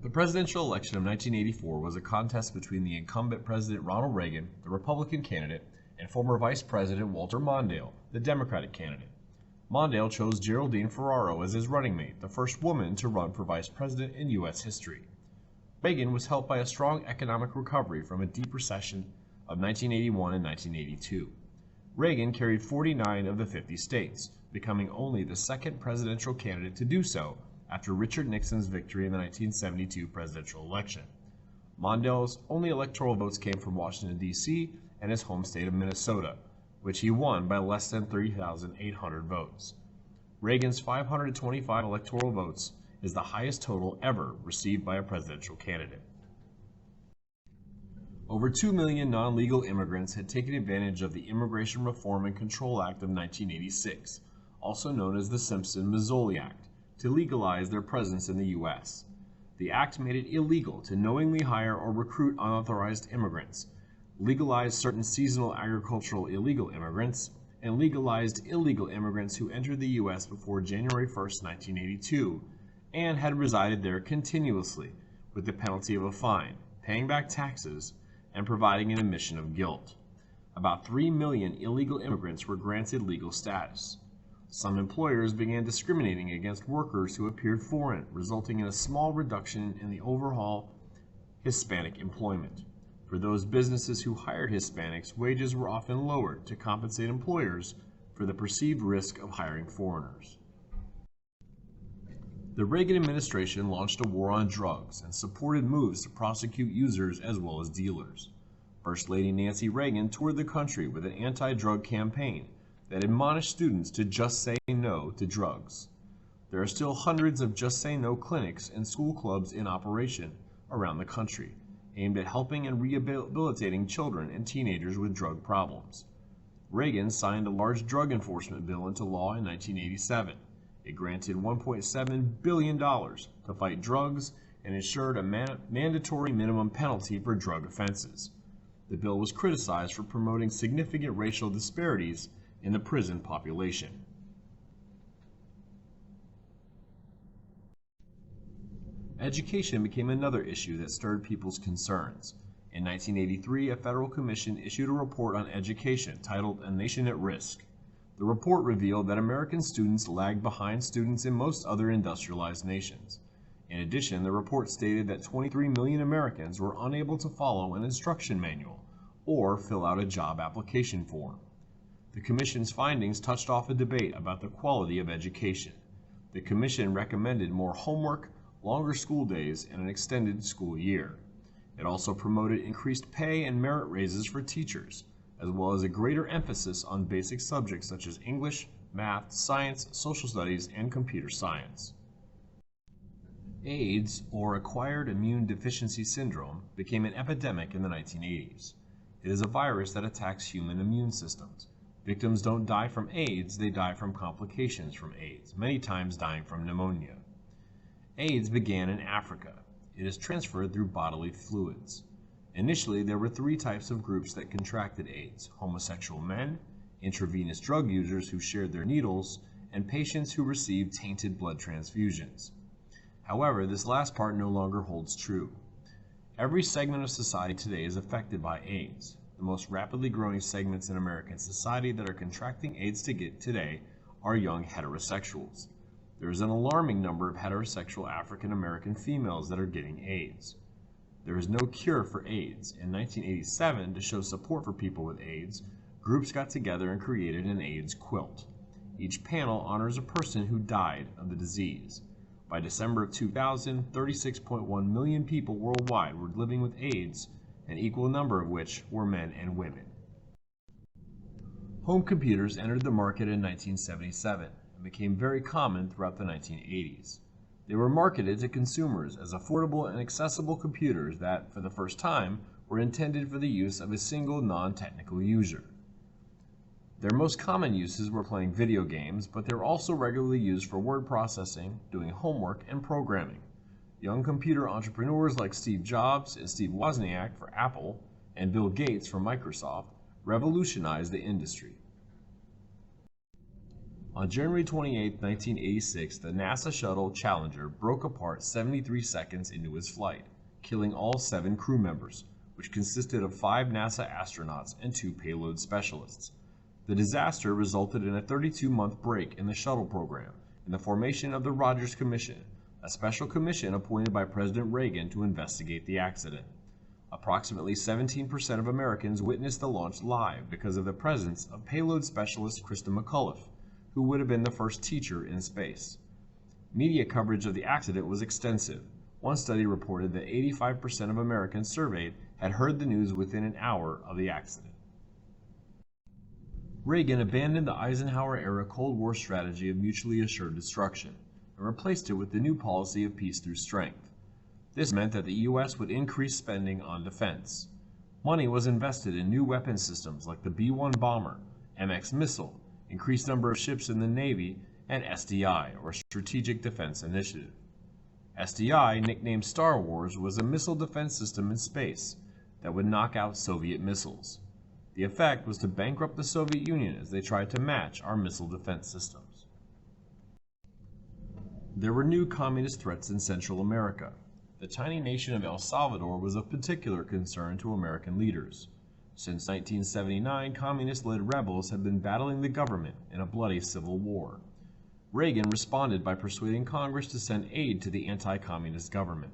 The presidential election of 1984 was a contest between the incumbent President Ronald Reagan, the Republican candidate, and former Vice President Walter Mondale, the Democratic candidate. Mondale chose Geraldine Ferraro as his running mate, the first woman to run for vice president in U.S. history. Reagan was helped by a strong economic recovery from a deep recession of 1981 and 1982. Reagan carried 49 of the 50 states, becoming only the second presidential candidate to do so after Richard Nixon's victory in the 1972 presidential election. Mondale's only electoral votes came from Washington, D.C. and his home state of Minnesota, which he won by less than 3,800 votes. Reagan's 525 electoral votes is the highest total ever received by a presidential candidate. Over 2 million non-legal immigrants had taken advantage of the Immigration Reform and Control Act of 1986, also known as the Simpson-Mazzoli Act, to legalize their presence in the U.S. The act made it illegal to knowingly hire or recruit unauthorized immigrants, legalized certain seasonal agricultural illegal immigrants, and legalized illegal immigrants who entered the U.S. before January 1, 1982, and had resided there continuously, with the penalty of a fine, paying back taxes, and providing an admission of guilt. About 3 million illegal immigrants were granted legal status. Some employers began discriminating against workers who appeared foreign, resulting in a small reduction in the overall Hispanic employment. For those businesses who hired Hispanics, wages were often lowered to compensate employers for the perceived risk of hiring foreigners. The Reagan administration launched a war on drugs and supported moves to prosecute users as well as dealers. First Lady Nancy Reagan toured the country with an anti-drug campaign that admonished students to just say no to drugs. There are still hundreds of Just Say No clinics and school clubs in operation around the country, aimed at helping and rehabilitating children and teenagers with drug problems. Reagan signed a large drug enforcement bill into law in 1987. It granted $1.7 billion to fight drugs and ensured a mandatory minimum penalty for drug offenses. The bill was criticized for promoting significant racial disparities in the prison population. Education became another issue that stirred people's concerns. In 1983, a federal commission issued a report on education titled A Nation at Risk. The report revealed that American students lagged behind students in most other industrialized nations. In addition, the report stated that 23 million Americans were unable to follow an instruction manual or fill out a job application form. The Commission's findings touched off a debate about the quality of education. The Commission recommended more homework, longer school days, and an extended school year. It also promoted increased pay and merit raises for teachers, as well as a greater emphasis on basic subjects such as English, math, science, social studies, and computer science. AIDS, or Acquired Immune Deficiency Syndrome, became an epidemic in the 1980s. It is a virus that attacks human immune systems. Victims don't die from AIDS, they die from complications from AIDS, many times dying from pneumonia. AIDS began in Africa. It is transferred through bodily fluids. Initially, there were 3 types of groups that contracted AIDS: homosexual men, intravenous drug users who shared their needles, and patients who received tainted blood transfusions. However, this last part no longer holds true. Every segment of society today is affected by AIDS. The most rapidly growing segments in American society that are contracting AIDS today are young heterosexuals. There is an alarming number of heterosexual African American females that are getting AIDS. There is no cure for AIDS. In 1987, to show support for people with AIDS, groups got together and created an AIDS quilt. Each panel honors a person who died of the disease. By December of 2000, 36.1 million people worldwide were living with AIDS, an equal number of which were men and women. Home computers entered the market in 1977 and became very common throughout the 1980s. They were marketed to consumers as affordable and accessible computers that, for the first time, were intended for the use of a single non-technical user. Their most common uses were playing video games, but they were also regularly used for word processing, doing homework, and programming. Young computer entrepreneurs like Steve Jobs and Steve Wozniak for Apple and Bill Gates for Microsoft revolutionized the industry. On January 28, 1986, the NASA Shuttle Challenger broke apart 73 seconds into its flight, killing all 7 crew members, which consisted of 5 NASA astronauts and 2 payload specialists. The disaster resulted in a 32-month break in the shuttle program and the formation of the Rogers Commission, a special commission appointed by President Reagan to investigate the accident. Approximately 17% of Americans witnessed the launch live because of the presence of payload specialist Krista McAuliffe, who would have been the first teacher in space. Media coverage of the accident was extensive. One study reported that 85% of Americans surveyed had heard the news within an hour of the accident. Reagan abandoned the Eisenhower-era Cold War strategy of mutually assured destruction and replaced it with the new policy of peace through strength. This meant that the U.S. would increase spending on defense. Money was invested in new weapon systems like the B-1 bomber, MX missile, increased number of ships in the Navy, and SDI, or Strategic Defense Initiative. SDI, nicknamed Star Wars, was a missile defense system in space that would knock out Soviet missiles. The effect was to bankrupt the Soviet Union as they tried to match our missile defense systems. There were new communist threats in Central America. The tiny nation of El Salvador was of particular concern to American leaders. Since 1979, communist-led rebels had been battling the government in a bloody civil war. Reagan responded by persuading Congress to send aid to the anti-communist government.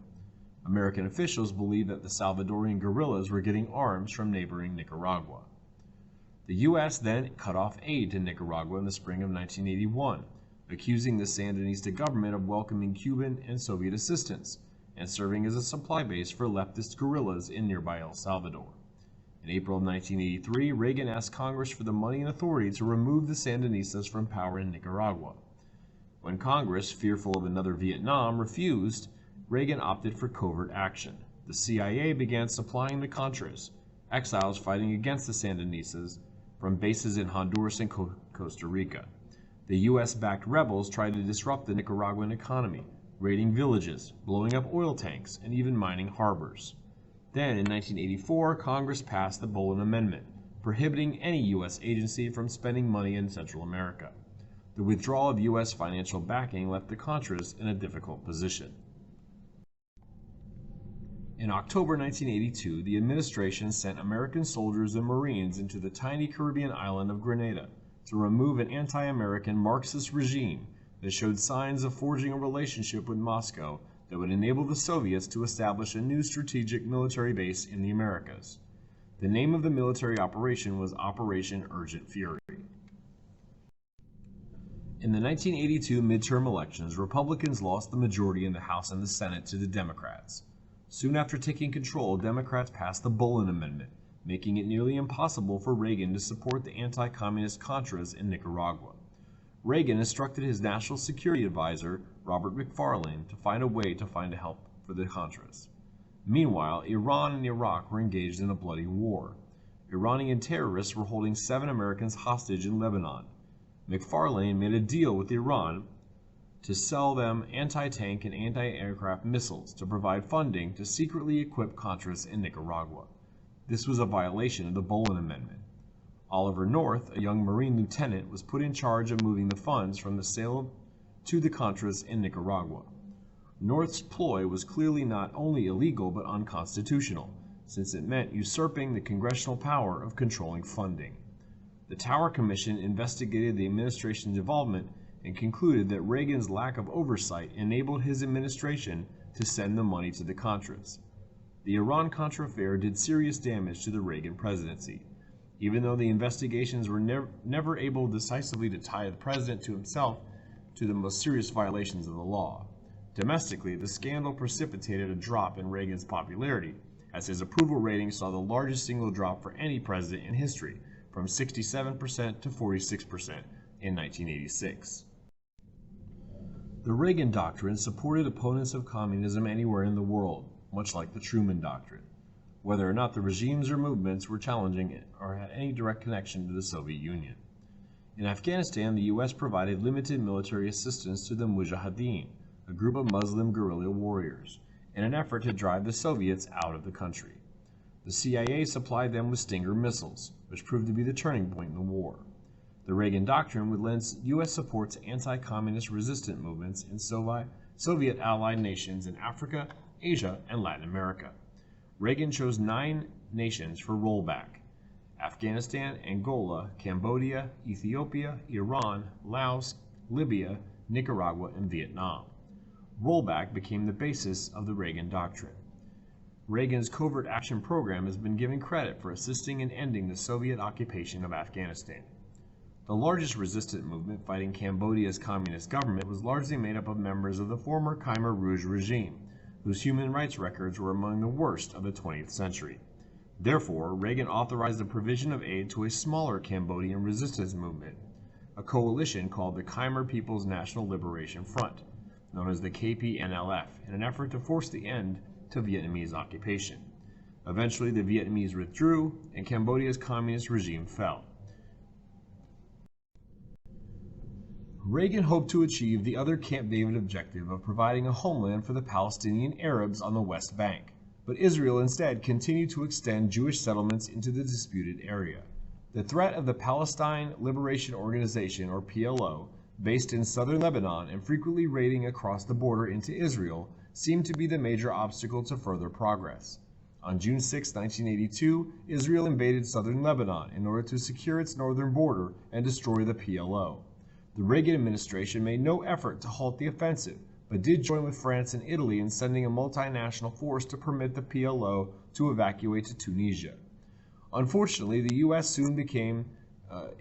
American officials believed that the Salvadorian guerrillas were getting arms from neighboring Nicaragua. The U.S. then cut off aid to Nicaragua in the spring of 1981, accusing the Sandinista government of welcoming Cuban and Soviet assistance and serving as a supply base for leftist guerrillas in nearby El Salvador. In April of 1983, Reagan asked Congress for the money and authority to remove the Sandinistas from power in Nicaragua. When Congress, fearful of another Vietnam, refused, Reagan opted for covert action. The CIA began supplying the Contras, exiles fighting against the Sandinistas, from bases in Honduras and Costa Rica. The U.S.-backed rebels tried to disrupt the Nicaraguan economy, raiding villages, blowing up oil tanks, and even mining harbors. Then, in 1984, Congress passed the Bolin Amendment, prohibiting any U.S. agency from spending money in Central America. The withdrawal of U.S. financial backing left the Contras in a difficult position. In October 1982, the administration sent American soldiers and Marines into the tiny Caribbean island of Grenada to remove an anti-American Marxist regime that showed signs of forging a relationship with Moscow that would enable the Soviets to establish a new strategic military base in the Americas. The name of the military operation was Operation Urgent Fury. In the 1982 midterm elections, Republicans lost the majority in the House and the Senate to the Democrats. Soon after taking control, Democrats passed the Bolin Amendment, making it nearly impossible for Reagan to support the anti-communist Contras in Nicaragua. Reagan instructed his national security advisor, Robert McFarlane, to find a way to find help for the Contras. Meanwhile, Iran and Iraq were engaged in a bloody war. Iranian terrorists were holding 7 Americans hostage in Lebanon. McFarlane made a deal with Iran to sell them anti-tank and anti-aircraft missiles to provide funding to secretly equip Contras in Nicaragua. This was a violation of the Bolin Amendment. Oliver North, a young Marine lieutenant, was put in charge of moving the funds from the sale to the Contras in Nicaragua. North's ploy was clearly not only illegal but unconstitutional, since it meant usurping the congressional power of controlling funding. The Tower Commission investigated the administration's involvement and concluded that Reagan's lack of oversight enabled his administration to send the money to the Contras. The Iran-Contra affair did serious damage to the Reagan presidency. Even though the investigations were never able decisively to tie the president to himself to the most serious violations of the law. Domestically, the scandal precipitated a drop in Reagan's popularity, as his approval rating saw the largest single drop for any president in history, from 67% to 46% in 1986. The Reagan Doctrine supported opponents of communism anywhere in the world, much like the Truman Doctrine, whether or not the regimes or movements were challenging it or had any direct connection to the Soviet Union. In Afghanistan, the U.S. provided limited military assistance to the Mujahideen, a group of Muslim guerrilla warriors, in an effort to drive the Soviets out of the country. The CIA supplied them with Stinger missiles, which proved to be the turning point in the war. The Reagan Doctrine would lend U.S. support to anti-communist resistant movements in Soviet allied nations in Africa, Asia, and Latin America. Reagan chose 9 nations for rollback: Afghanistan, Angola, Cambodia, Ethiopia, Iran, Laos, Libya, Nicaragua, and Vietnam. Rollback became the basis of the Reagan Doctrine. Reagan's Covert Action Program has been given credit for assisting in ending the Soviet occupation of Afghanistan. The largest resistant movement fighting Cambodia's communist government was largely made up of members of the former Khmer Rouge regime, whose human rights records were among the worst of the 20th century. Therefore, Reagan authorized the provision of aid to a smaller Cambodian resistance movement, a coalition called the Khmer People's National Liberation Front, known as the KPNLF, in an effort to force the end to Vietnamese occupation. Eventually, the Vietnamese withdrew, and Cambodia's communist regime fell. Reagan hoped to achieve the other Camp David objective of providing a homeland for the Palestinian Arabs on the West Bank, but Israel instead continued to extend Jewish settlements into the disputed area. The threat of the Palestine Liberation Organization, or PLO, based in southern Lebanon and frequently raiding across the border into Israel, seemed to be the major obstacle to further progress. On June 6, 1982, Israel invaded southern Lebanon in order to secure its northern border and destroy the PLO. The Reagan administration made no effort to halt the offensive, but did join with France and Italy in sending a multinational force to permit the PLO to evacuate to Tunisia. Unfortunately, the U.S. soon became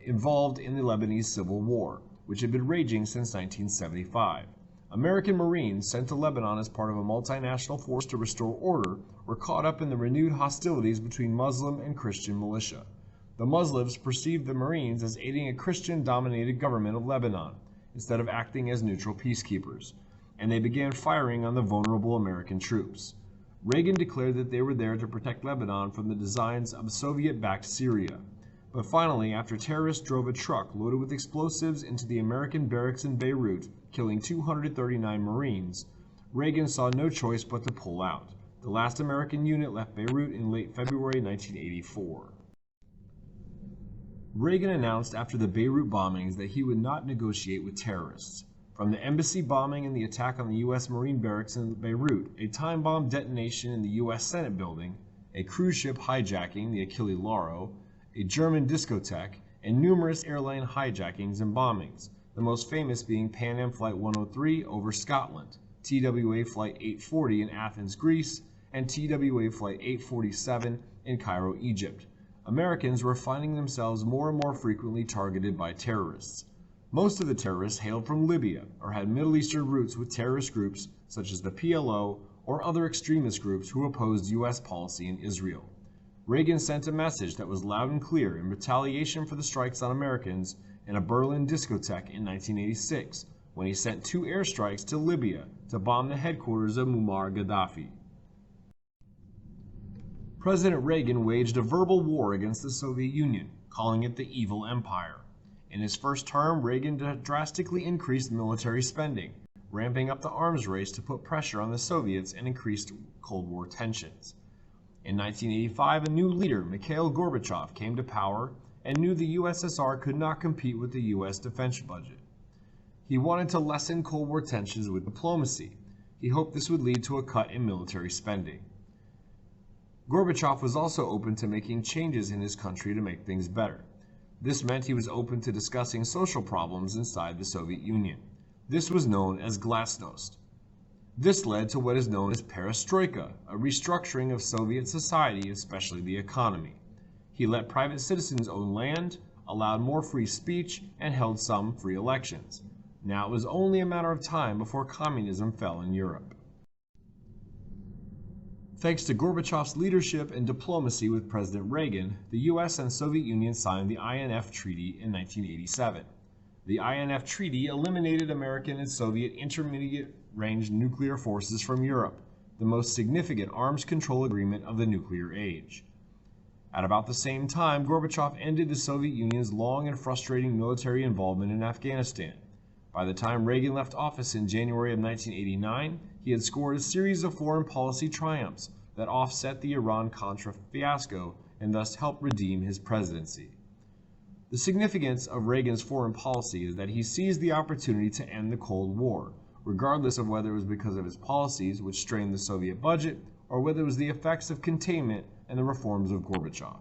involved in the Lebanese Civil War, which had been raging since 1975. American Marines sent to Lebanon as part of a multinational force to restore order were caught up in the renewed hostilities between Muslim and Christian militia. The Muslims perceived the Marines as aiding a Christian-dominated government of Lebanon, instead of acting as neutral peacekeepers, and they began firing on the vulnerable American troops. Reagan declared that they were there to protect Lebanon from the designs of Soviet-backed Syria. But finally, after terrorists drove a truck loaded with explosives into the American barracks in Beirut, killing 239 Marines, Reagan saw no choice but to pull out. The last American unit left Beirut in late February 1984. Reagan announced after the Beirut bombings that he would not negotiate with terrorists. From the embassy bombing and the attack on the U.S. Marine barracks in Beirut, a time bomb detonation in the U.S. Senate building, a cruise ship hijacking, the Achille Lauro, a German discotheque, and numerous airline hijackings and bombings, the most famous being Pan Am Flight 103 over Scotland, TWA Flight 840 in Athens, Greece, and TWA Flight 847 in Cairo, Egypt. Americans were finding themselves more and more frequently targeted by terrorists. Most of the terrorists hailed from Libya or had Middle Eastern roots with terrorist groups such as the PLO or other extremist groups who opposed U.S. policy in Israel. Reagan sent a message that was loud and clear in retaliation for the strikes on Americans in a Berlin discotheque in 1986, when he sent 2 airstrikes to Libya to bomb the headquarters of Muammar Gaddafi. President Reagan waged a verbal war against the Soviet Union, calling it the evil empire. In his first term, Reagan drastically increased military spending, ramping up the arms race to put pressure on the Soviets and increased Cold War tensions. In 1985, a new leader, Mikhail Gorbachev, came to power and knew the USSR could not compete with the U.S. defense budget. He wanted to lessen Cold War tensions with diplomacy. He hoped this would lead to a cut in military spending. Gorbachev was also open to making changes in his country to make things better. This meant he was open to discussing social problems inside the Soviet Union. This was known as glasnost. This led to what is known as perestroika, a restructuring of Soviet society, especially the economy. He let private citizens own land, allowed more free speech, and held some free elections. Now it was only a matter of time before communism fell in Europe. Thanks to Gorbachev's leadership and diplomacy with President Reagan, the U.S. and Soviet Union signed the INF Treaty in 1987. The INF Treaty eliminated American and Soviet intermediate-range nuclear forces from Europe, the most significant arms control agreement of the nuclear age. At about the same time, Gorbachev ended the Soviet Union's long and frustrating military involvement in Afghanistan. By the time Reagan left office in January of 1989, he had scored a series of foreign policy triumphs that offset the Iran-Contra fiasco and thus helped redeem his presidency. The The significance of Reagan's foreign policy is that he seized the opportunity to end the Cold War, regardless of whether it was because of his policies, which strained the Soviet budget, or whether it was the effects of containment and the reforms of Gorbachev.